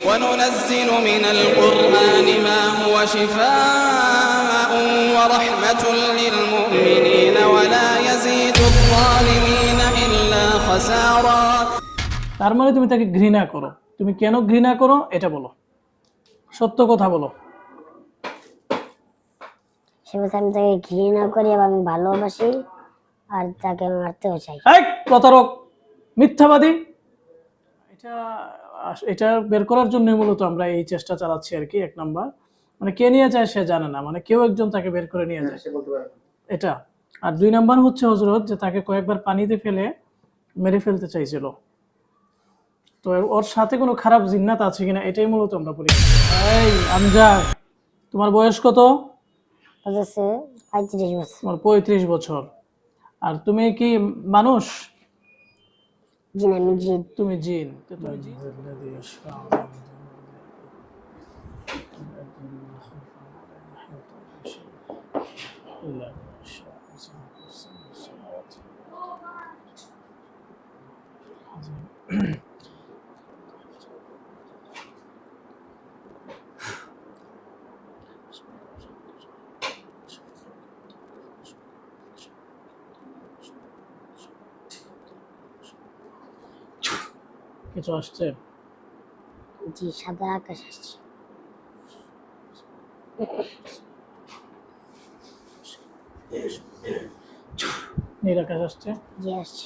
وننزل من القرآن ما هو شفاء ورحمة للمؤمنين ولا يزيد الظالمين إلا خسارا। তার মানে তুমি তাকে ঘৃণা করো। তুমি কেন ঘৃণা করো এটা বলো, সত্য কথা বলো। সে বলছে আমি তাকে ঘৃণা করি এবং ভালোবাসি আর তাকে মারতেও চাই। এই প্রতারক, মিথ্যাবাদী। এটা বের করার জন্যই মূলত আমরা এই চেষ্টা চালাচ্ছি আর কি। এক নাম্বার মানে কে নিয়ে যায় সে জানে না, মানে কেউ একজন তাকে বের করে নিয়ে যায় এটা। আর 2 নাম্বার হচ্ছে হযরত যে তাকে কয়েকবার পানিতে ফেলে মেরে ফেলতে চাইছিল। তো ওর সাথে কোনো খারাপ জিন্নাত আছে কিনা এটাই মূলত আমরা পরীক্ষা করি। এই আমজাদ, তোমার বয়স কত? বলছে 35 বছর। তোমার 35 বছর। আর তুমি কি মানুষ? জিন, আমি জিন। তুমি জিন। তো তুমি জিন। কিছু আসছে? জি, সাদা আকাশ আসছে। নীল আকাশ আসছে? জি আসছে।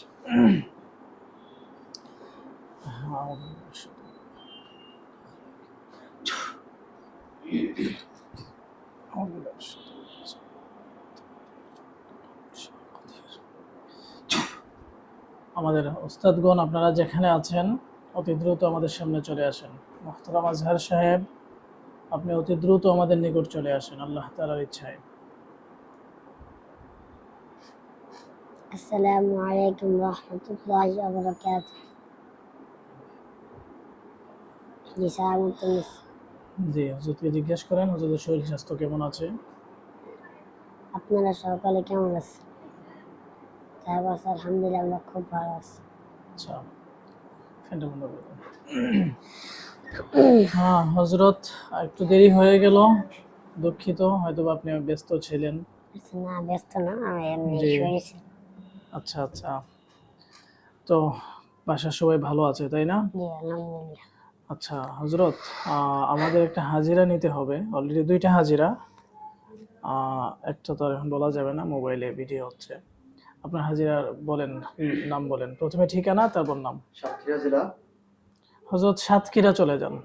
আমাদের ওস্তাদগণ আপনারা যেখানে আছেন অতি দ্রুত আমাদের সামনে চলে আসেন। মুহতারাম আজহার সাহেব, আপনি অতি দ্রুত আমাদের নিকট চলে আসেন আল্লাহ তাআলার ইচ্ছায়। আসসালামু আলাইকুম রাহমাতুল্লাহি ওয়া বারাকাতুহু। জি স্যার, জি, হুজুরকে জিজ্ঞেস করেন হুজুরের শরীর স্বাস্থ্য কেমন আছে। আপনারা সকালে কেমন আছেন? তাই বলছে আলহামদুলিল্লাহ আমরা খুব ভালো আছি। আচ্ছা, ফ্যানটা বন্ধ করে দেন। হ্যাঁ হযরত, একটু দেরি হয়ে গেল, দুঃখিত। হয়তো আপনি ব্যস্ত ছিলেন। না, ব্যস্ত না, আমি এমনি জি। শুয়েছি। আচ্ছা আচ্ছা, তো বাসার সবাই ভালো আছে তাই না? জি আলহামদুলিল্লাহ। আচ্ছা হযরত, আমাদের একটা হাজিরা নিতে হবে। অলরেডি 2টা হাজিরা। একটা তো এখন বলা যাবে না, মোবাইলে ভিডিও হচ্ছে। আপনার হাজিরা বলেন, নাম বলেন। প্রথমে ঠিকানা, তারপর নাম। সাতক্ষীরা জেলা। হযরত সাতক্ষীরা চলে যান।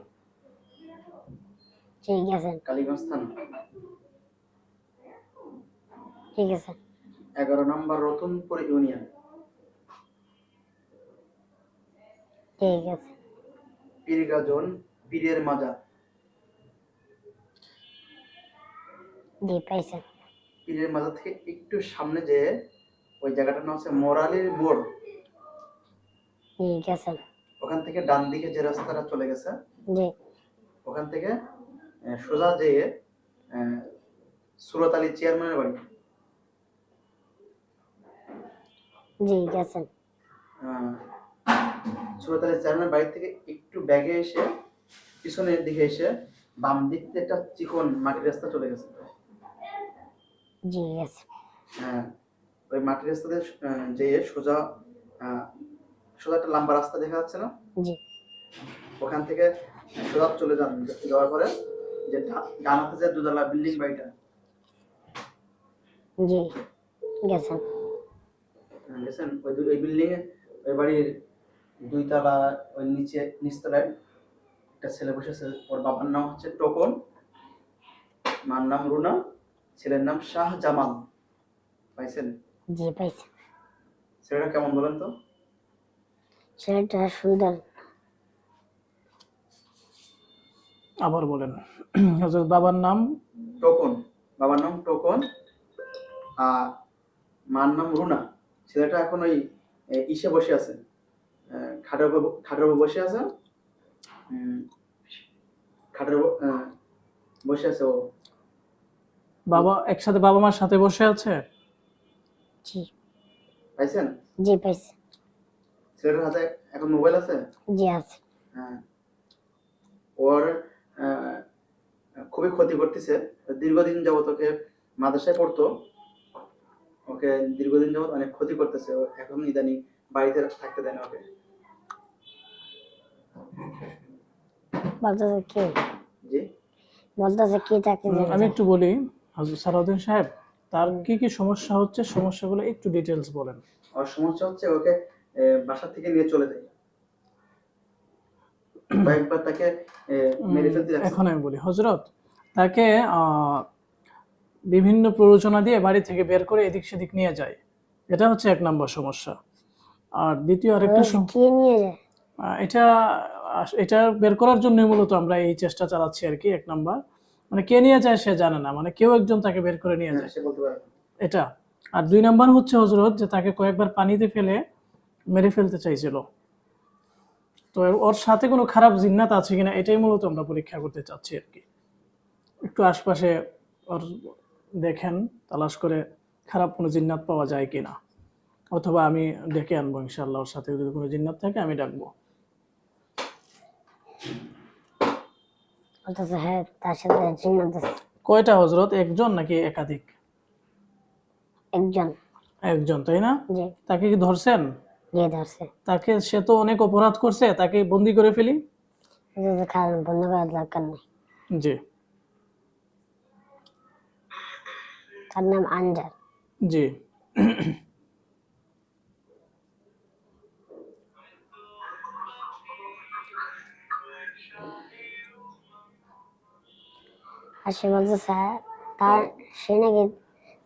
ঠিক আছে। কালীগঞ্জ থানা। ঠিক আছে। 11 নম্বর রতনপুর ইউনিয়ন। ঠিক আছে। পীরগাজন, পীরের মাজার। জি পাইছেন। পীরের মাজার থেকে একটু সামনে যে ওই জায়গাটার নাম হচ্ছে মোরালির মোড়। ঠিক আছে। ওখান থেকে ডান দিকে যে রাস্তাটা চলে গেছে, জি। ওখান থেকে সোজা যেয়ে সুরত আলী চেয়ারম্যানের বাড়ি। জি গেছেন। সুরত আলী চেয়ারম্যানের বাড়ি থেকে একটু ব্যাগে এসে পিছনের দিকে এসে বাম দিক থেকে একটা চিকন মাটির রাস্তা চলে গেছে। জি গেছে। ওই মাটির রাস্তাতে যেয়ে সোজা সোজা একটা লম্বা রাস্তা দেখা যাচ্ছে না? জি। ওখান থেকে সোজা চলে যান, যাওয়ার পরে যে ডান হাতে যে দুতলা বিল্ডিং বাড়িটা। জি গেছেন। গেছেন ওই বিল্ডিং এ, ওই বাড়ির 2 তলা, ওই নিচতলায় একটা ছেলে বসে আছে। ওর বাবার নাম হচ্ছে টোকন, মার নাম রুনা, ছেলের নাম শাহ জামাল। পাইছেন? জি পাইছেন। ছেলেটা কেমন বলেন তো? ছেলেটা সুন্দর। আবার বলেন। হযরত বাবার নাম টোকন, বাবার নাম টোকন, আর মার নাম রুনা। ছেলেটা এখন ওই ইসে বসে আছে, খাটের বসে আছে। খাটের বসে আছে ও। বাবা একসাথে, বাবা মার সাথে বসে আছে। জি। পাইছেন? জি পাইছি। ছেলেটার হাতে এখন মোবাইল আছে? জি আছে। হ্যাঁ। ওর খুবই ক্ষতি করতেছে। দীর্ঘদিন যাবত ওকে মাদ্রাসায় পড়তো, ওকে দীর্ঘদিন যাবত অনেক ক্ষতি করতেছে। ও এখন ইদানিং বাড়িতে থাকতে দেয় না ওকে। বলতেছে কি জি, বলতেছে কি তাকে আমি একটু বলি হযরত সালাউদ্দিন সাহেব, তার কি কি সমস্যা হচ্ছে, সমস্যাগুলো একটু ডিটেইলস বলেন। ওর সমস্যা হচ্ছে ওকে বাসা থেকে নিয়ে চলে যায়, কয়েকবার তাকে মেরে ফেলতে যাচ্ছে। এখন আমি বলি হযরত, তাকে বিভিন্ন প্ররোচনা দিয়ে বাড়ি থেকে বের করে এদিক সেদিক নিয়ে যায়, এটা হচ্ছে এক নম্বর সমস্যা। আর দ্বিতীয় আরেকটা কি নিয়ে যায়? এটা এটা বের করার জন্য মূলত আমরা এই চেষ্টা চালাচ্ছি আর কি। এক নাম্বার, মানে কে নিয়ে যায় সে জানে না, মানে কেউ একজন তাকে বের করে নিয়ে যায়, সে বলতে পারে না। এটা। আর দুই নাম্বার হচ্ছে হযরত, যে তাকে কয়েকবার পানিতে ফেলে মেরে ফেলতে চাইছিল। তো ওর সাথে কোনো খারাপ জিন্নাত আছে কিনা এটাই মূলত আমরা পরীক্ষা করতে চাচ্ছি আর কি। একটু আশপাশে ওর দেখেন, তালাশ করে খারাপ কোনো জিন্নাত পাওয়া যায় কিনা, অথবা আমি ডেকে আনবো ইনশাআল্লাহ। ওর সাথে যদি কোনো জিন্নাত থাকে আমি ডাকবো। বলতেছে হ্যাঁ তার সাথে জিন্নাত আছে। কয়টা হযরত, একজন নাকি একাধিক? একজন। একজন, তাই না? জি। তাকে কি ধরছেন? গিয়ে ধরছে। তাকে, সে তো অনেক অপরাধ করছে, তাকে বন্দি করে ফেলি। কারণ বন্ধ করার দরকার নেই। জি তার নাম আনজার। জি আর সে বলছে স্যার তার সে নাকি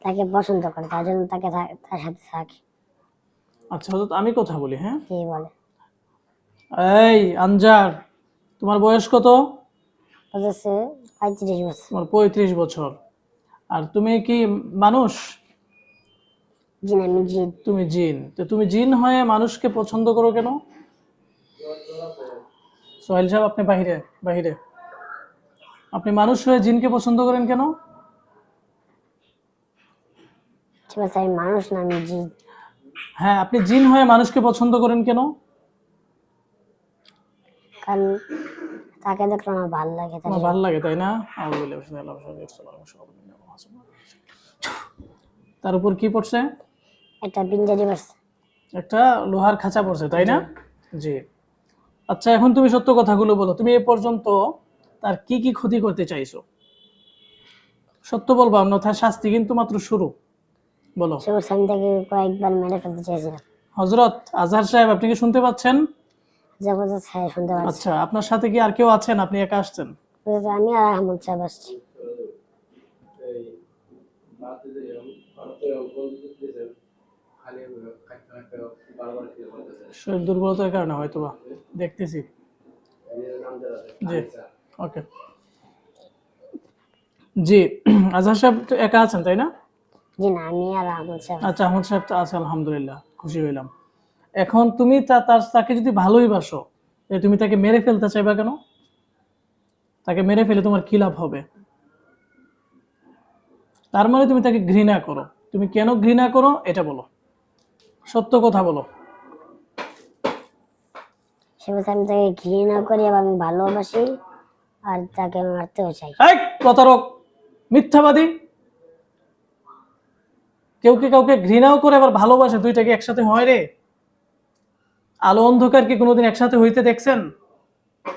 তাকে পছন্দ করে, তার জন্য তাকে তার সাথে থাকে। আচ্ছা হযরত, আমি কথা বলি, হ্যাঁ? কি বলে? এই আনজার, তোমার বয়স কত? বলতেছে 35 বছর। তোমার 35 বছর। আর তুমি কি মানুষ? জিন, আমি জিন। তুমি জিন। তো তুমি জিন হয়ে মানুষকে পছন্দ করো কেন? সোহেল সাহেব, আপনি বাহিরে বাহিরে। আপনি মানুষ হয়ে জিনকে পছন্দ করেন কেন? সে বলছে আমি মানুষ না, আমি জিন। হ্যাঁ, আপনি জিন হয়ে মানুষকে পছন্দ করেন কেন? কারণ তাকে দেখলে আমার ভালো লাগে। আমার ভালো লাগে, তাই না? তার উপর কি পড়ছে? একটা পিঞ্জারি বাসছে। একটা লোহার খাঁচা পড়ছে, তাই না? জি। আচ্ছা, এখন তুমি সত্য কথাগুলো বলো, তুমি এ পর্যন্ত তার কি কি ক্ষতি করতে চাইছো? সত্য বলবো, অন্যথায় শাস্তি কিন্তু মাত্র শুরু। বলো। সে বলছে আমি তাকে কয়েকবার মেরে ফেলতে চেয়েছিলাম। হযরত আজহার সাহেব, আপনি কি শুনতে পাচ্ছেন? যা বলছে হ্যাঁ শুনতে পাচ্ছি। আচ্ছা, আপনার সাথে কি আর কেউ আছেন? আপনি একা আসছেন? বলছে আমি আর আহমদ সাহেব আসছি। শরীর দুর্বলতার কারণে হয়তোবা, দেখতেছি। জি, ওকে। জি, আজহার সাহেব তো একা আছেন, তাই না? জি না, আমি আর আহমদ সাহেব। আচ্ছা, আহমদ সাহেব তো আছে, আলহামদুলিল্লাহ, খুশি হইলাম। এখন তুমি তাকে যদি ভালোই বাসো, তুমি তাকে মেরে ফেলতে চাইবা কেন? তাকে মেরে ফেলে তোমার কি লাভ হবে? তার মানে তুমি তাকে ঘৃণা করো। তুমি কেন ঘৃণা করো এটা বলো, সত্য কথা বলো। সে বলছে আমি তাকে ঘৃণা করি এবং আমি ভালোবাসি আর তাকে মারতেও চাই। এই প্রতারক, মিথ্যাবাদী! কেউ কি কাউকে ঘৃণাও করে আবার ভালোবাসে, দুইটা কি একসাথে হয় রে? আলো অন্ধকার কি কোনোদিন একসাথে হইতে দেখছেন?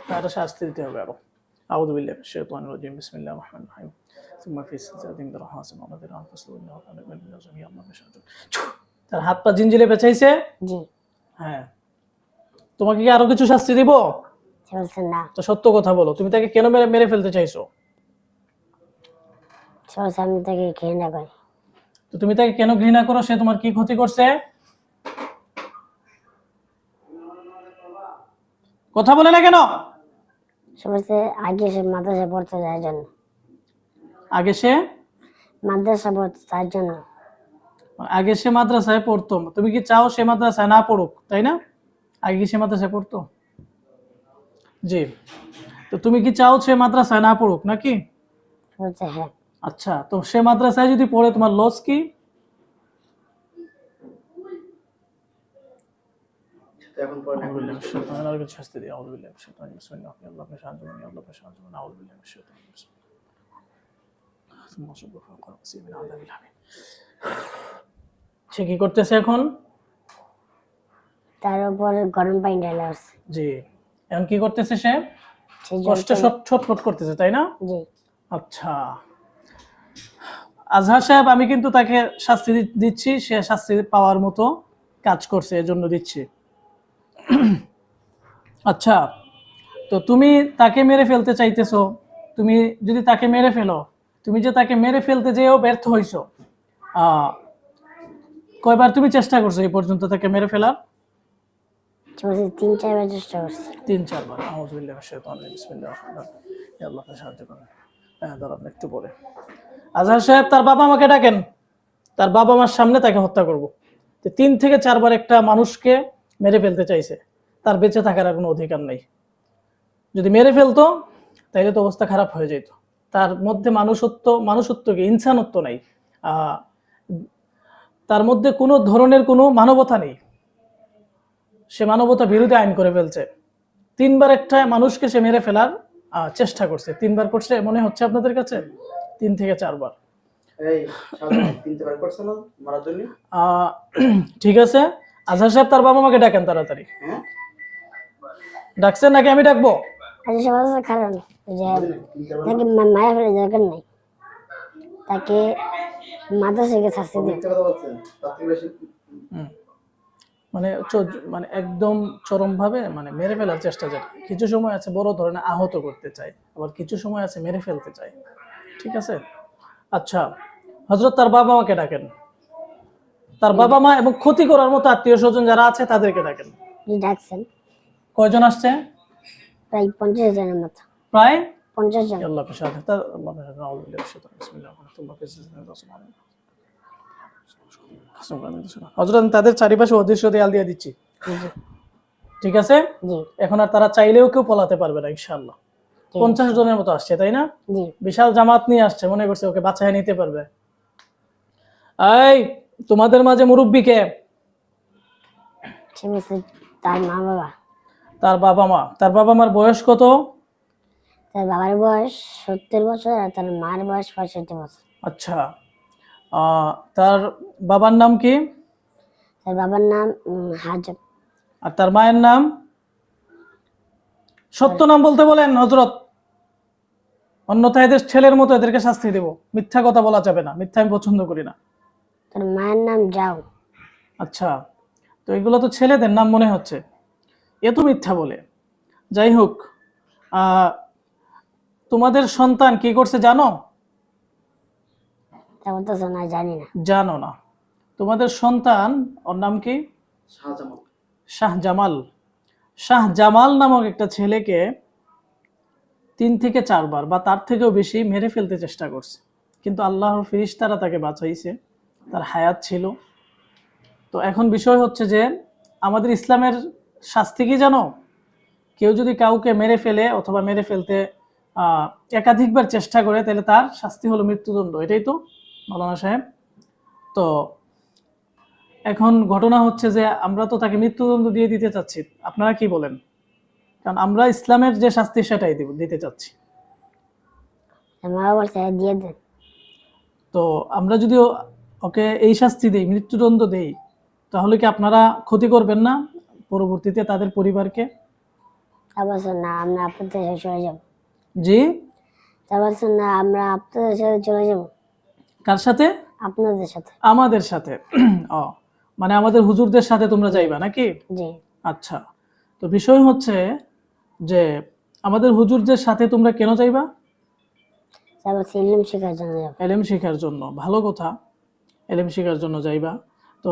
তারা শাস্তি দিতে হবে আরো। আউযু বিল্লাহি মিনাশ শাইতানির রাজিম, বিসমিল্লাহির রহমানির রহিম। সুম্মা ফিস সাজাদিন দারহাসিন ওয়ালাদিন আনফুসুহুম ওয়া কানা মিনাল জামিআ মা বিশাতুন। তার হাত পা জিঞ্জিরে পেঁচাইছে। জি। হ্যাঁ, তোমাকে কি আরো কিছু শাস্তি দিব? সে বলছে না। তো সত্য কথা বলো, তুমি তাকে কেন মেরে ফেলতে চাইছো? সে বলছে আমি তাকে ঘৃণা করি। তো তুমি তাকে কেন ঘৃণা করো? সে তোমার কি ক্ষতি করছে? কথা বলে না কেন? সে বলছে আগে সে মাদ্রাসা পড়তে যাওয়ার জন্য। আগে সে মাদ্রাসা পড়তে তার জন্য। আগে সে মাদ্রাসায় পড়তো। তুমি কি চাও সে মাদ্রাসায় না পড়ুক, তাই না? আগে কি সে মাদ্রাসায় পড়তো? জি। তো তুমি কি চাও সে মাদ্রাসায় না পড়ুক নাকি? সে বলছে হ্যাঁ। আচ্ছা, তো সে মাদ্রাসায় যদি পড়ে তোমার লস কি? তো এখন পরে আউযু বিল্লাহি মিনাশ শাইতানির রাজিম শাস্তি দিই আউযু বিল্লাহি মিনাশ শাইতানির রাজিম বিসমিল্লাহ আল্লাহকে সাহায্য করুন আল্লাহকে সাহায্য করুন আউযু বিল্লাহি মিনাশ শাইতানির রাজিম সে কি করতেছে এখন? তার উপর গরম পানি ঢালা হচ্ছে। জি, এখন কি করতেছে সে? সে কষ্টে ছটফট করতেছে, তাই না? জি আচ্ছা, আজহার সাহেব, আমি কিন্তু তাকে শাস্তি দিচ্ছি, সে শাস্তি পাওয়ার মতো কাজ করছে, এজন্য দিচ্ছি। আচ্ছা, তো তুমি তাকে মেরে ফেলতে চাইতেছো, তুমি যদি তাকে মেরে ফেলো, তুমি যে তাকে মেরে ফেলতে যেও ব্যর্থ হইছো, কয়বার তুমি চেষ্টা করছো এই পর্যন্ত তাকে মেরে ফেলার? 3-4 বার চেষ্টা করছি। 3-4 বার। আউযু বিল্লাহি মিনাশ শাইতানির রাজিম বিসমিল্লাহির রহমানির রহিম। হে আল্লাহকে সাহায্য করুন। হ্যাঁ, দাঁড়ান একটু পরে। আজহার সাহেব, তার বাবা আমাকে ডাকেন, তার বাবা মার সামনে তাকে হত্যা করব। 3 থেকে 4 বার একটা মানুষকে মেরে ফেলতে চাইছে, তার বেঁচে থাকার আর কোনো অধিকার নেই। যদি মেরে ফেলতো তাইলে তো অবস্থা খারাপ হয়ে যেত। তার মধ্যে মানুষত্ব কি, ইনসানত্ব নাই, তার মধ্যে কোনো ধরনের কোনো মানবতা নেই, সে মানবতা বিরোধী আইন করে ফেলছে। 3 বার একটা মানুষকে সে মেরে ফেলার চেষ্টা করছে। 3 বার করছে মনে হচ্ছে আপনাদের কাছে? 3 থেকে 4 বার। এই সাধারণ 3 বার করছ না মারার জন্য? ঠিক আছে, আজহার সাহেব, তার বাবা মাকে ডাকেন তাড়াতাড়ি। হ্যাঁ, ডাকছেন নাকি আমি ডাকবো? আজ সবার কারণ যে তাকে মায়া ফেলে দরকার নাই, তাকে মাথা থেকে শাস্তি দিন। মিথ্যা কথা বলছেন, তার থেকে বেশি মানে একদম চরম ভাবে মানে মেরে ফেলার চেষ্টা করে। কিছু সময় আছে বড় ধরনের আহত করতে চায়, আবার কিছু সময় আছে মেরে ফেলতে চায়। ঠিক আছে, আচ্ছা হযরত, তার বাবা মাকে ডাকেন, তার বাবা মা এবং ক্ষতি করার মতো আত্মীয় স্বজন যারা আছে তাদেরকে ডাকেন। ডাকছেন, কয়জন আসছে? প্রায় 50 জনের মতো। প্রায় 50 জন। আল্লাহকে সাথে তার আল্লাহকে সাথে আউযু বিল্লাহি মিনাশ শাইতানির বিসমিল্লাহির রহমানির রহিম। হযরত, তাদের চারিপাশে অদৃশ্য দেয়াল দিয়ে দিচ্ছি। ঠিক আছে, জি এখন আর তারা চাইলেও কেউ পলাতে পারবে না ইনশাআল্লাহ। 50 জনের মতো আসছে, তাই না? জি বিশাল জামাত নিয়ে আসছে, মনে করছে ওকে বাঁচায় নিতে পারবে। এই, তোমাদের মাঝে মুরব্বী কে? সে বলছে তার মা বাবা। তার বাবা মা। তার বাবা মার বয়স কত? তার বাবার বয়স 70 বছর আর তার মার বয়স 65 বছর। আচ্ছা, তার বাবার নাম কি? তার বাবার নাম হাজব। আর তার মায়ের নাম? সত্য নাম বলতে বলেন হযরত, অন্যথায় এদের ছেলের মতো এদেরকে শাস্তি দেব। মিথ্যা কথা বলা যাবে না, মিথ্যা আমি পছন্দ করি না। তার মায়ের নাম যাও। আচ্ছা, তো এগুলো তো ছেলেদের নাম মনে হচ্ছে, এ তো মিথ্যা বলে। যাই হোক, তোমাদের সন্তান কি করছে জানো? তা বলতেছে না, জানি না। জানো না? তোমাদের সন্তান, ওর নাম কি? শাহজামাল। শাহজামাল। শাহজামাল নামক একটা ছেলেকে 3 থেকে 4 বার বা তার থেকেও বেশি মেরে ফেলতে চেষ্টা করছে, কিন্তু আল্লাহর ফেরেশতারা তাকে বাঁচাইছে, তার হায়াত ছিল। তো এখন বিষয় হচ্ছে যে আমাদের ইসলামের শাস্তি কি জানো? কেউ যদি কাউকে মেরে ফেলে অথবা মেরে ফেলতে একাধিকবার চেষ্টা করে, তাহলে তার শাস্তি হলো মৃত্যুদণ্ড। এটাই তো মাওলানা সাহেব? তো এখন ঘটনা হচ্ছে যে আমরা তো তাকে মৃত্যুদণ্ড দিয়ে দিতে চাচ্ছি, আপনারা কি বলেন? কারণ আমরা ইসলামের যে শাস্তি সেটাই দিতে চাচ্ছি। তার মা বাবা বলছে দিয়ে দেন। তো আমরা যদি ওকে এই শাস্তি দেই, মৃত্যুদণ্ড দেই, তাহলে কি আপনারা ক্ষতি করবেন না পরবর্তীতে তাদের পরিবারকে? তা বলছে না, আমরা আপনাদের সাথে চলে যাব। জি? তা বলছে না, আমরা আপনাদের সাথে চলে যাব। কার সাথে? আপনাদের সাথে। আমাদের সাথে। ও, মানে আমাদের হুজুরদের সাথে তোমরা যাইবা নাকি? জি। আচ্ছা, তো বিষয় হচ্ছে যে আমাদের হুজুরদের সাথে তোমরা কেন যাইবা? তা বলছে ইলম শেখার জন্য যাব। এলেম শেখার জন্য। ভালো কথা, এলেম শেখার জন্য যাইবা। তো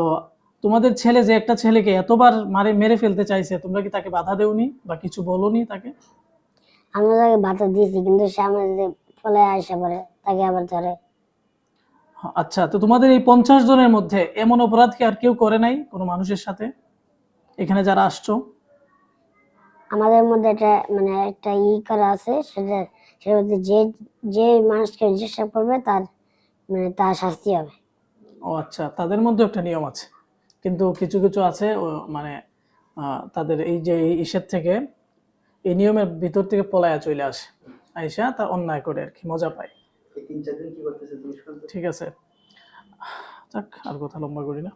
তোমাদের ছেলে যে একটা ছেলেকে এতবার মেরে ফেলতে চাইছে, তোমরা কি তাকে বাধা দেওনি বা কিছু বলোনি তাকে? আমরা তাকে বাধা দিয়েছি, কিন্তু সে আমাদের ফলে আসে পরে তাকে আবার ধরে। আচ্ছা, তো তোমাদের এই 50 জনের মধ্যে এমন অপরাধ কি আর কেউ করে নাই কোনো মানুষের সাথে, এখানে যারা আসছো? আমাদের মধ্যে একটা মানে একটা করা আছে, সেটা হচ্ছে যে মানুষকে ডিস্টার্ব করবে তার শাস্তি হবে। ও আচ্ছা, তাদের মধ্যে একটা নিয়ম আছে, কিন্তু কিছু কিছু আছে মানে তাদের এই যে এই ইসের থেকে, এই নিয়মের ভিতর থেকে পলায়া চলে আসে, আইসা তার অন্যায় করে আর কি মজা পায়। এই 3-4 দিন কি করতেছে তুমি শুনতে? ঠিক আছে, যাক আর কথা লম্বা করি না।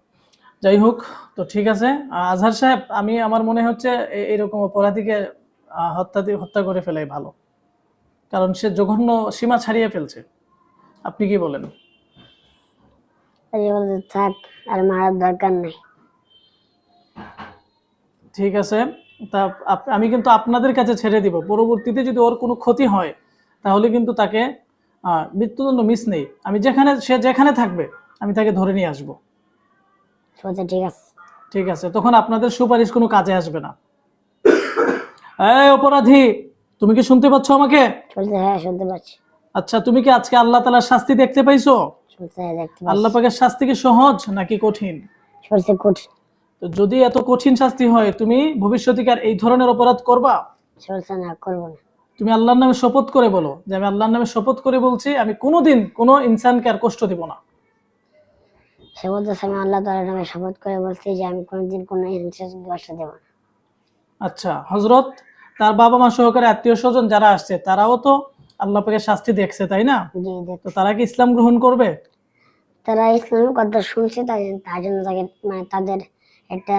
যাই হোক, তো ঠিক আছে আজহার সাহেব, আমি আমার মনে হচ্ছে এরকম অপরাধীকে হত্যা করে ফেলাই ভালো, কারণ সে জঘন্য সীমা ছাড়িয়ে ফেলছে। আপনি কি বলেন? তাই বলতে থাক, আর মারার দরকার নেই। ঠিক আছে, তা আমি কিন্তু আপনাদের কাছে ছেড়ে দিব, পরবর্তীতে যদি ওর কোনো ক্ষতি হয় তাহলে কিন্তু তাকে মৃত্যুদণ্ড মিস নেই, আমি সে যেখানে থাকবে আমি তাকে ধরে নিয়ে আসবো। ঠিক আছে। ঠিক আছে, তখন আপনাদের সুপারিশ কোনো কাজে আসবে না। এই অপরাধী, তুমি কি শুনতে পাচ্ছ আমাকে? হ্যাঁ শুনতে পাচ্ছি। আচ্ছা, তুমি কি আজকে আল্লাহ তাআলার শাস্তি দেখতে পাইছো? হ্যাঁ দেখতে পাচ্ছি। আল্লাহ পাকের শাস্তি কি সহজ নাকি কঠিন? কঠিন। তো যদি এত কঠিন শাস্তি হয়, তুমি ভবিষ্যতে কি আর এই ধরনের অপরাধ করবা? না, করব না। তুমি আল্লাহর নামে শপথ করে বলো যে আমি আল্লাহর নামে শপথ করে বলছি আমি কোনোদিন কোনো ইনসানকে আর কষ্ট দিব না। সে বলতেছে আমি আল্লাহ তাআলার নামে শপথ করে বলছি যে আমি কোনোদিন কোনো ইনসানকে কষ্ট দেব না। আচ্ছা হযরত, তার বাবা মা সহকারে আত্মীয় স্বজন যারা আসছে তারাও তো আল্লাহ পাকের শাস্তি দেখছে, তাই না? জি তো তারা কি ইসলাম গ্রহণ করবে? তারা ইসলামের কথা শুনছে, তার জন্য তাকে মানে তাদের একটা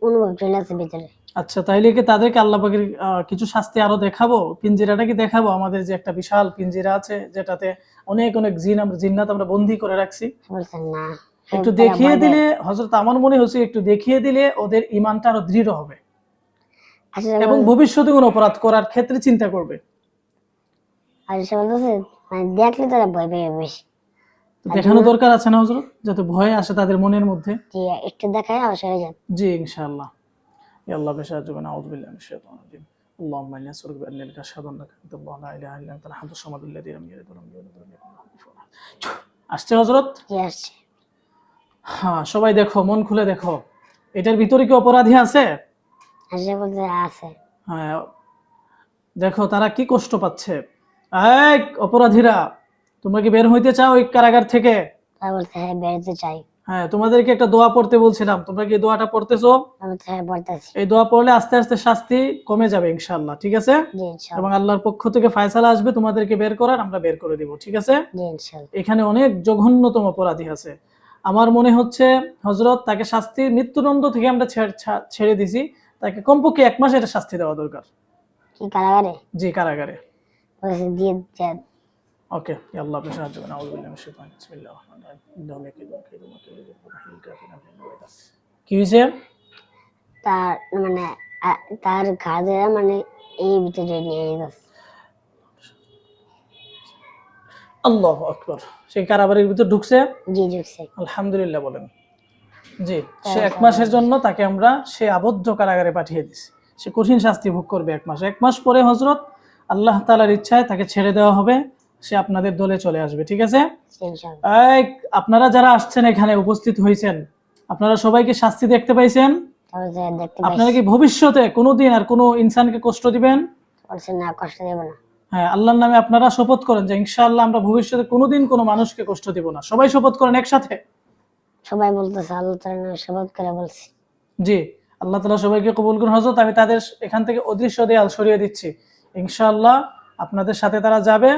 অনুভব চলে আসে ভিতরে। আচ্ছা, তাইলে কি তাদেরকে আল্লাহ পাকের কিছু শাস্তি আরো দেখাবো? পিঞ্জিরাটা কি দেখাবো? আমাদের যে একটা বিশাল পিঞ্জিরা আছে যেটাতে অনেক অনেক জিন্নাত আমরা বন্দী করে রাখছি, বলছেন না একটু দেখিয়ে দিলে হযরত, আমার মনে হচ্ছে একটু দেখিয়ে দিলে ওদের ঈমানটা আরো দৃঢ় হবে এবং ভবিষ্যতে কোনো অপরাধ করার ক্ষেত্রে চিন্তা করবে। আর সে বলতেছে মানে দেখলে তারা ভয় পেয়ে বেশি। দেখানো দরকার আছে না হযরত, যাতে ভয় আসে তাদের মনের মধ্যে। জি একটু দেখায় অবশ্যই যান। জি ইনশাআল্লাহ। ইয়া আল্লাহ বিশাআত জুবানা আউযু বিল্লাহি মিনাশ শাইতানির রাজিম। আল্লাহুম্মা ইন্নী আসআলুকা বিআন্নাকা আশহাদু আন্নাকা আনতাল্লাহু লা ইলাহা ইল্লা আনতা আল-আহাদুস সামাদুল লাযী লাম ইয়ালিদ ওয়া লাম ইউলাদ ওয়া লাম ইয়াকুল লাহু কুফুওয়ান আহাদ। আসছে হযরত? জি আসছে। হ্যাঁ, সবাই দেখো, মন খুলে দেখো, এটার ভিতরে কি অপরাধী আছে? আসে বলতে আছে। হ্যাঁ, দেখো তারা কি কষ্ট পাচ্ছে। এই অপরাধীরা, তোমরা কি বের হইতে চাও এই কারাগার থেকে? তারা বলতে হ্যাঁ বেরোতে চাই। হ্যাঁ, তোমাদেরকে একটা দোয়া পড়তে বলছিলাম, তোমরা কি দোয়াটা পড়তেছো? হ্যাঁ পড়তেছি। এই দোয়া পড়লে আস্তে আস্তে শাস্তি কমে যাবে ইনশাআল্লাহ, ঠিক আছে? জি ইনশাআল্লাহ। এবং আল্লাহর পক্ষ থেকে ফয়সালা আসবে তোমাদেরকে বের করার, আমরা বের করে দিব, ঠিক আছে? জি ইনশাআল্লাহ। এখানে অনেক জঘন্যতম অপরাধী আছে। আমার মনে হচ্ছে হযরত, তাকে শাস্তি মৃত্যুদণ্ড থেকে আমরা ছেড়ে দিছি, তাকে কমপক্ষে 1 মাস এটা শাস্তি দেওয়া দরকার। কি কারাগারে? জি কারাগারে। বলেছে দিয়ে দেন। ওকে, ইয়া আল্লাহ আপনি সাহায্য করুন। আউযু বিল্লাহি মিনাশ শাইতানির বিসমিল্লাহির রহমানির রহিম। ইন্নাহু ইয়াকিদু কাইদুহুম ওয়া কাইদু রাব্বিহিল কাফিরুন বিল-ওয়াইদা। কি হইছে? তার মানে তার কাজেরা মানে এই ভিতরে নিয়ে গেছে। আল্লাহু আকবার। সেই কারাগারের ভিতর ঢুকছে? জি ঢুকছে। আলহামদুলিল্লাহ বলেন। জি, সে 1 মাসের জন্য তাকে আমরা সে আবদ্ধ কারাগারে পাঠিয়ে দিছি। সে কঠিন শাস্তি ভোগ করবে 1 মাস। 1 মাস পরে হযরত আল্লাহ তাআলার ইচ্ছায় তাকে ছেড়ে দেওয়া হবে, সে আপনাদের দলে চলে আসবে, ঠিক আছে? ইনশাআল্লাহ। এই আপনারা যারা আসছেন এখানে উপস্থিত হয়েছেন, আপনারা সবাই কি শাস্তি দেখতে পাইছেন? আপনারা কি ভবিষ্যতে কোনোদিন আর কোনো ইনসানকে কষ্ট দিবেন? বলছেন না, কষ্ট দেব না। হ্যাঁ, আল্লাহর নামে আপনারা শপথ করেন যে ইনশাআল্লাহ আমরা ভবিষ্যতে কোনোদিন কোনো মানুষকে কষ্ট দিব না। সবাই শপথ করেন একসাথে। সবাই বলতেছে আল্লাহ তাআলার নামে শপথ করে বলছি। জি, আল্লাহ তাআলা সবাইকে কবুল করুন। হযরত, আমি তাদের এখান থেকে অদৃশ্য দেয়াল সরিয়ে দিচ্ছি। ইনশাআল্লাহ আপনাদের সাথে তারা যাবে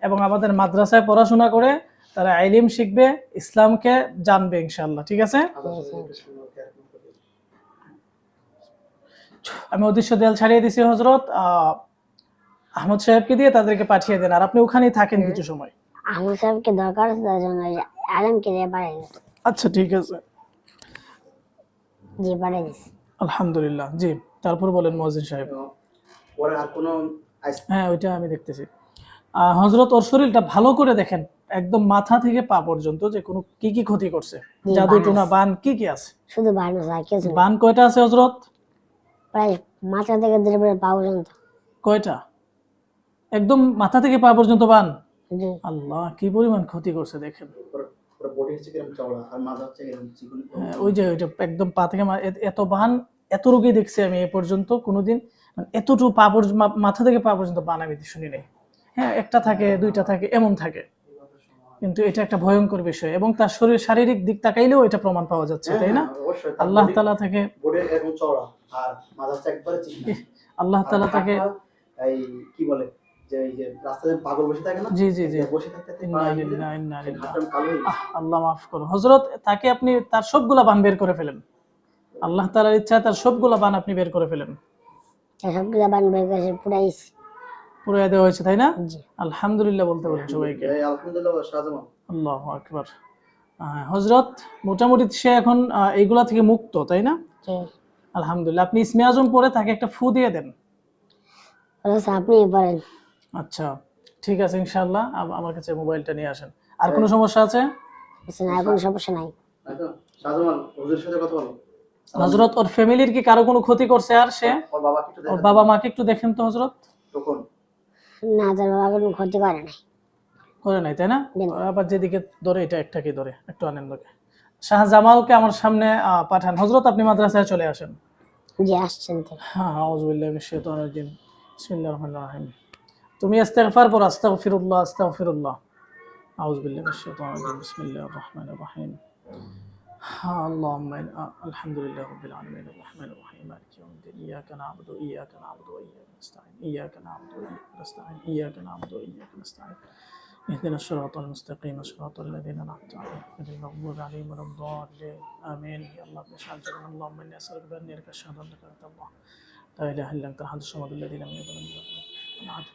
এবং আমাদের মাদ্রাসায় পড়াশোনা করে তারা ইলম শিখবে, ইসলামকে জানবে ইনশাআল্লাহ, ঠিক আছে? আমি অদৃশ্য দেয়াল ছাড়িয়ে দিছি হযরত। আহমদ সাহেবকে দিয়ে তাদেরকে পাঠিয়ে দেন, আর আপনি ওখানেই থাকেন কিছু সময়। আহমদ সাহেবকে দরকার আছে, তার জন্য আলেমকে দিয়ে পাঠিয়ে দিন। আচ্ছা ঠিক আছে। জি পাঠিয়ে দিছি। আলহামদুলিল্লাহ। জি, তারপর বলেন মুয়াজ্জিন সাহেব। পরে আর কোনো হ্যাঁ, ওইটা আমি দেখতেছি। হযরত, ওর শরীরটা ভালো করে দেখেন, একদম মাথা থেকে পা পর্যন্ত যে কোনো কি কি ক্ষতি করছে, জাদু টুনা বান কি কি আছে? শুধু বান আছে, কিছু বান কয়টা আছে হযরত? প্রায় মাথা থেকে ধরে পা পর্যন্ত। কয়টা? একদম মাথা থেকে পা পর্যন্ত বান? জি। আল্লাহ, কি পরিমাণ ক্ষতি করছে দেখেন। পুরো বডি হচ্ছে কিরকম চওড়া আর মাথা হচ্ছে কিরকম চিকন। ওই যে ওইটা একদম পা থেকে এত বান, এত রোগী দেখছি আমি এ পর্যন্ত কোনোদিন, মানে এতটুকু পা মাথা থেকে পা পর্যন্ত বান আমি শুনি নাই। হ্যাঁ, একটা থাকে, দুইটা থাকে, এমন থাকে। কিন্তু এটা একটা ভয়ঙ্কর বিষয়, এবং তার শারীরিক দিক তাকাইলেও এটা প্রমাণ পাওয়া যাচ্ছে, তাই না? অবশ্যই আল্লাহ তাআলা থেকে বোর্ডে এরকম চওড়া আর মাথাটা একবারে চিকনা। আল্লাহ তাআলা তাকে এই কি বলে যে এই যে রাস্তায় পাগল বসে থাকে না, জি জি জি, বসে থাকতে ইন্না লিল্লাহি ওয়া ইন্না ইলাইহি রাজিউন। কালো হয়ে গেছে। আল্লাহ মাফ করো হযরত, তাকে আপনি তার সবগুলা বান বের করে ফেলেন, আল্লাহ তাআলার ইচ্ছা তার সবগুলা বান আপনি বের করে ফেলেন। সবগুলা বান বের করে পুরাইছি। পুরাই দেওয়া হয়েছে, তাই না? জি। আলহামদুলিল্লাহ বলতে বলেন সবাইকে। এই আলহামদুলিল্লাহ শাহজামান। আল্লাহু আকবার। হযরত মোটামুটি সে এখন এইগুলা থেকে মুক্ত, তাই না? জি। আলহামদুলিল্লাহ। আপনি ইসমে আজম পড়ে তাকে একটা ফু দিয়ে দেন। বলেছে আপনি পারেন। আচ্ছা ঠিক আছে, ইনশাআল্লাহ। আমার কাছে মোবাইলটা নিয়ে আসেন। আর কোনো সমস্যা আছে? বলছে না, কোনো সমস্যা নাই। আচ্ছা শাহজামান হুজুরের সাথে কথা বলো। হযরত ওর ফ্যামিলির কি কারো কোনো ক্ষতি করছে? আর সে ওর বাবাকে একটু ওর দেখেন। বাবা মাকে একটু দেখেন তো হযরত। তখন না, তার বাবা কোনো ক্ষতি করে নাই। করে নাই, তাই না? দেন। আবার যেদিকে ধরে এটা একটাকে ধরে একটু আনন্দকে। শাহজামালকে আমার সামনে পাঠান। হযরত আপনি মাদ্রাসায় চলে আসেন। জি, আসছেন তো। হ্যাঁ, আউযু বিল্লাহি মিনাশ শাইতানির রাজিম। বিসমিল্লাহির রহমানির রহিম। তুমি ইস্তিগফার পড়ো, আস্তাগফিরুল্লাহ আস্তাগফিরুল্লাহ। আউযু বিল্লাহি মিনাশ শাইতানির রাজিম। বিসমিল্লাহির রহমানির রহিম। আল্লাহুম্মা আলহামদুলিল্লাহি রাব্বিল আলামিন আর-রাহমানির রহিম মালিকি ইয়াউমিদ্দিন ইয়্যাকা না'বুদু ওয়া ইয়্যাকা না'বুদু ওয়া ইয়্যাকা নাস্তাঈন ইয়্যাকা না'বুদু ওয়া ইয়্যাকা নাস্তাঈন ইয়্যাকা না'বুদু ওয়া ইয়্যাকা নাস্তাঈন اهدنا الصراط المستقيم صراط الذين أنعمت عليهم غير المغضوب عليهم ولا الضالين آمين. يا الله اشهد اللهم إني أسألك بأنك أشهد أنك أنت الله لا إله إلا أنت الأحد الصمد الذي لم يلد ولم يولد ولم يكن له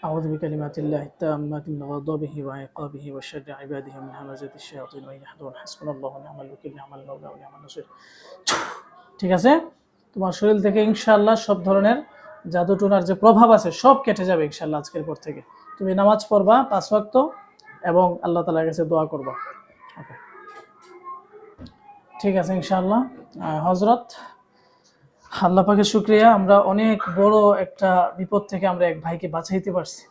أعوذ بكلمات الله التامات من غضبه وعقابه وشر عباده ومن همزات الشياطين وإن يحضرون حسبنا الله ونعم الوكيل نعم المولى ونعم النصير. ঠিক আছে, তোমার শরীর থেকে ইনশাআল্লাহ সব ধরনের জাদু টোনার যে প্রভাব আছে সব কেটে যাবে ইনশাআল্লাহ আজকের পর থেকে। তুমি নামাজ পড়বা 5 ওয়াক্ত এবং আল্লাহ তাআলার কাছে দোয়া করবা। ওকে, ঠিক আছে ইনশাআল্লাহ। হযরত আল্লাহ পাকের শুকরিয়া, আমরা অনেক বড় একটা বিপদ থেকে আমরা এক ভাইকে বাঁচাইতে পারছি।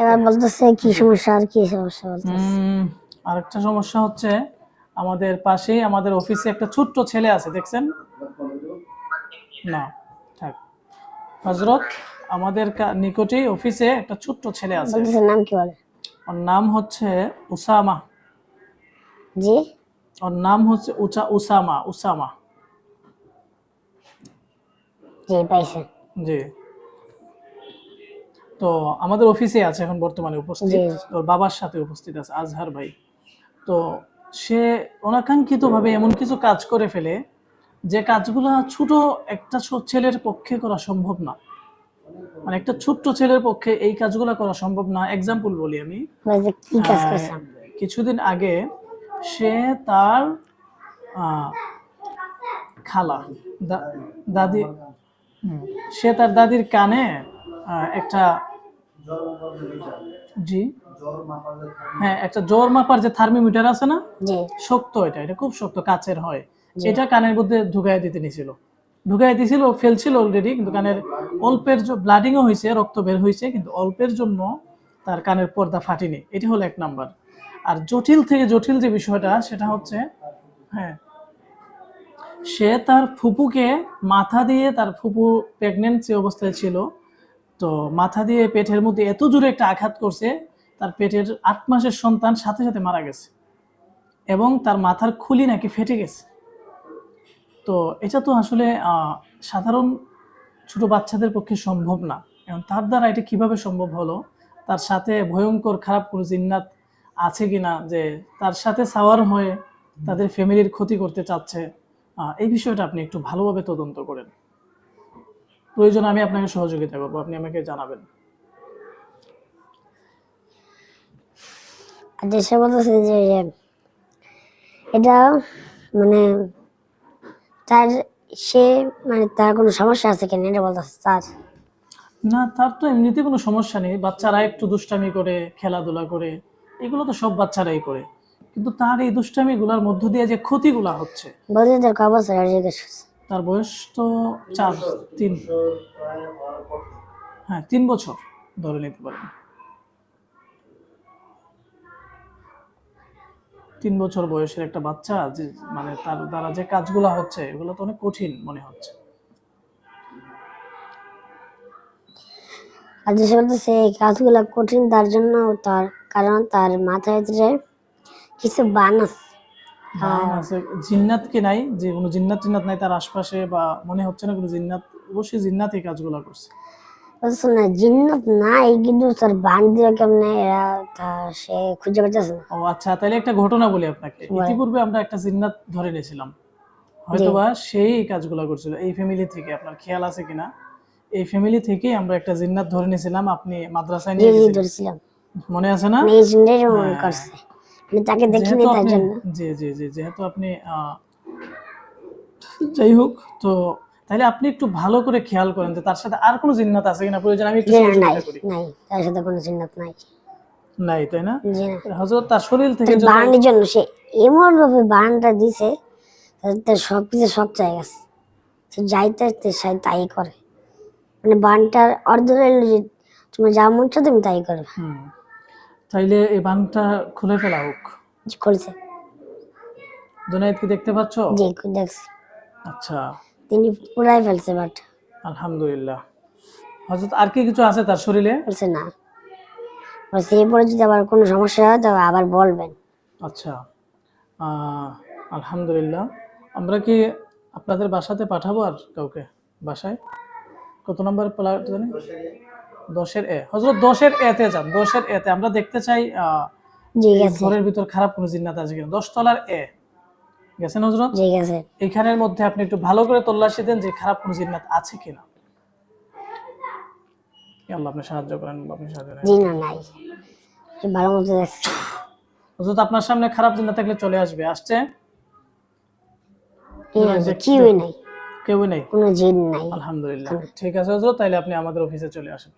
এবার বলতেছে কি সমস্যা, আর কি সমস্যা বলতেছে। আরেকটা সমস্যা হচ্ছে আমাদের পাশেই আমাদের অফিসে একটা ছোট্ট ছেলে আছে, দেখছেন না? থাক হযরত, আমাদের নিকটেই অফিসে একটা ছোট্ট ছেলে আছে। বলতেছে নাম কি বলে? ওর নাম হচ্ছে উসামা। জি। ওর নাম হচ্ছে উসামা। উসামা, জি পাইছে। জি। তো আমাদের অফিসে আছে এখন বর্তমানে উপস্থিত, জি। ওর বাবার সাথে উপস্থিত আছে আজহার ভাই। তো সে অনাকাঙ্ক্ষিতভাবে এমন কিছু কাজ করে ফেলে যে কাজগুলো ছোট একটা ছেলের পক্ষে করা সম্ভব না, মানে একটা ছোট্ট ছেলের পক্ষে এই কাজগুলো করা সম্ভব না। এক্সাম্পল বলি আমি, বলছে কি কাজ করছে? কিছুদিন আগে সে তার খালা দাদি সে তার দাদির কানে একটা জি হ্যাঁ একটা জ্বর মাপার যে থার্মোমিটার আছে না, জি। শক্ত, এটা খুব শক্ত, কাচের হয়, এটা কানের মধ্যে ঢুকাই দিতে নিছিল, ঢুকাই দিয়েছিল, ফেলছিল অলরেডি, কিন্তু কানের অল্পের ব্লাডিংও হয়েছে, রক্ত বের হয়েছে, কিন্তু অল্পের জন্য তার কানের পর্দা ফাটেনি। এটি হলো 1 নাম্বার। আর জটিল থেকে জটিল যে বিষয়টা সেটা হচ্ছে, হ্যাঁ, সে তার ফুপুকে মাথা দিয়ে, তার ফুপু প্রেগনেন্সি অবস্থায় ছিল, তো মাথা দিয়ে পেটের মধ্যে এত জোরে একটা আঘাত করছে, তার পেটের 8 মাসের সন্তান সাথে সাথে মারা গেছে এবং তার মাথার খুলি নাকি ফেটে গেছে। তো এটা তো আসলে সাধারণ ছোট বাচ্চাদের পক্ষে সম্ভব না। এখন তার দ্বারা এটা কিভাবে সম্ভব হলো? তার সাথে ভয়ঙ্কর খারাপ কোনো জিন্নাত আছে কিনা যে তার সাথে সাওয়ার হয়ে তাদের ফ্যামিলির ক্ষতি করতে চাচ্ছে, এই বিষয়টা আপনি একটু ভালোভাবে তদন্ত করেন। প্রয়োজন আমি আপনাকে সহযোগিতা করবো, আপনি আমাকে জানাবেন। আচ্ছা, সে বলতেছে যে এটা মানে তার তার কোনো সমস্যা আছে কিনা এটা বলতেছে তার। না, তার তো এমনিতে কোনো সমস্যা নেই, বাচ্চারা একটু দুষ্টামি করে, খেলাধুলা করে, এগুলো তো সব বাচ্চারাই করে, কিন্তু তার এই দুষ্টামিগুলোর মধ্য দিয়ে যে ক্ষতিগুলা হচ্ছে। বলছে তার কয় বছর? তার বয়স তো 3 বছর ধরে নিতে পারেন। 3 বছর বয়সের একটা বাচ্চা, যে মানে তার দ্বারা যে কাজগুলো হচ্ছে এগুলো তো অনেক কঠিন মনে হচ্ছে। আর যে সে বলতেছে এই কাজগুলো কঠিন তার জন্য, তার কারণ তার মাথার ভিতরে কিছু বান আছে। বান আছে, জিন্নাত কি নাই, যে কোনো জিন্নাত টিন্নাত নাই তার আশপাশে, বা মনে হচ্ছে না কোনো জিন্নাত? অবশ্যই জিন্নাত এই কাজগুলো করছে। বলতেছে না জিন্নাত নাই, কিন্তু তার বান দিয়ে কেমনে এরা সে খুঁজে পাচ্ছে না। ও আচ্ছা, তাহলে একটা ঘটনা বলি আপনাকে। ইতিপূর্বে আমরা একটা জিন্নাত ধরে নিয়েছিলাম, হয়তোবা সেই এই কাজগুলো করছিল এই ফ্যামিলি থেকে। আপনার খেয়াল আছে কিনা, এই ফ্যামিলি থেকে আমরা একটা জিন্নাত ধরে নিয়েছিলাম, আপনি মাদ্রাসায় নিয়ে গেছিলেন, ধরছিলাম মনে আছে না? এই জিন্নাতেই মনে করছে, আমি তাকে দেখিনি যেহেতু তার আপনি, জন্য। জি জি জি, যেহেতু আপনি যাই হোক, তো তাহলে আপনি একটু ভালো করে খেয়াল করেন যে তার সাথে আর কোনো জিন্নাত আছে কিনা, প্রয়োজন আমি একটু জি না, নাই সহযোগিতা করি। নাই, তার সাথে কোনো জিন্নাত নাই। নাই, তাই না? জি না, হযরত তার শরীর থেকে তার বানের জন্য সে এমন ভাবে বানটা দিছে, তার সবকিছু সব চাই গেছে, সে যাইতে সে তাই করে। মানে বানটার অর্ধ রইল যে তোমার যা মন চায় তুমি তাই করবে। তাইলে এই বানটা খুলে ফেলা হোক। করেছে, জুনায়েদ কি দেখতে পাচ্ছ? জি দেখছি, আচ্ছা, তিনি পুরাই ফেলছে বাট। আলহামদুলিল্লাহ। হযরত আর কি কিছু আছে তার শরীরে? বলছে না, বলছে এরপরে যদি আবার কোনো সমস্যা হয় তবে আবার বলবেন। আচ্ছা, আলহামদুলিল্লাহ। আমরা কি আপনাদের বাসাতে পাঠাবো আর কাউকে বাসায়? কত নম্বর প্লট জানি? 10-এর এ। হযরত 10-এর এতে যান, 10-এর এতে আমরা দেখতে চাই জি এই গেছে, ঘরের ভিতর খারাপ কোনো জিন্নাত আছে কিনা। 10 তলার এ গেছেন হযরত? জি গেছে। এখানের মধ্যে আপনি একটু ভালো করে তল্লাশি দেন যে খারাপ কোনো জিন্নাত আছে কিনা। আল্লাহ আপনি সাহায্য করেন, আপনি সাহায্য করেন। জি না, নাই, সে ভালো মতো দেখছে। হযরত আপনার সামনে খারাপ জিন্নাত থাকলে চলে আসবে, আসছে? কিউই নাই, কেউই নেই, কোনো জিন নাই। আলহামদুলিল্লাহ। ঠিক আছে হযরত, তাইলে আপনি আমাদের অফিসে চলে আসেন।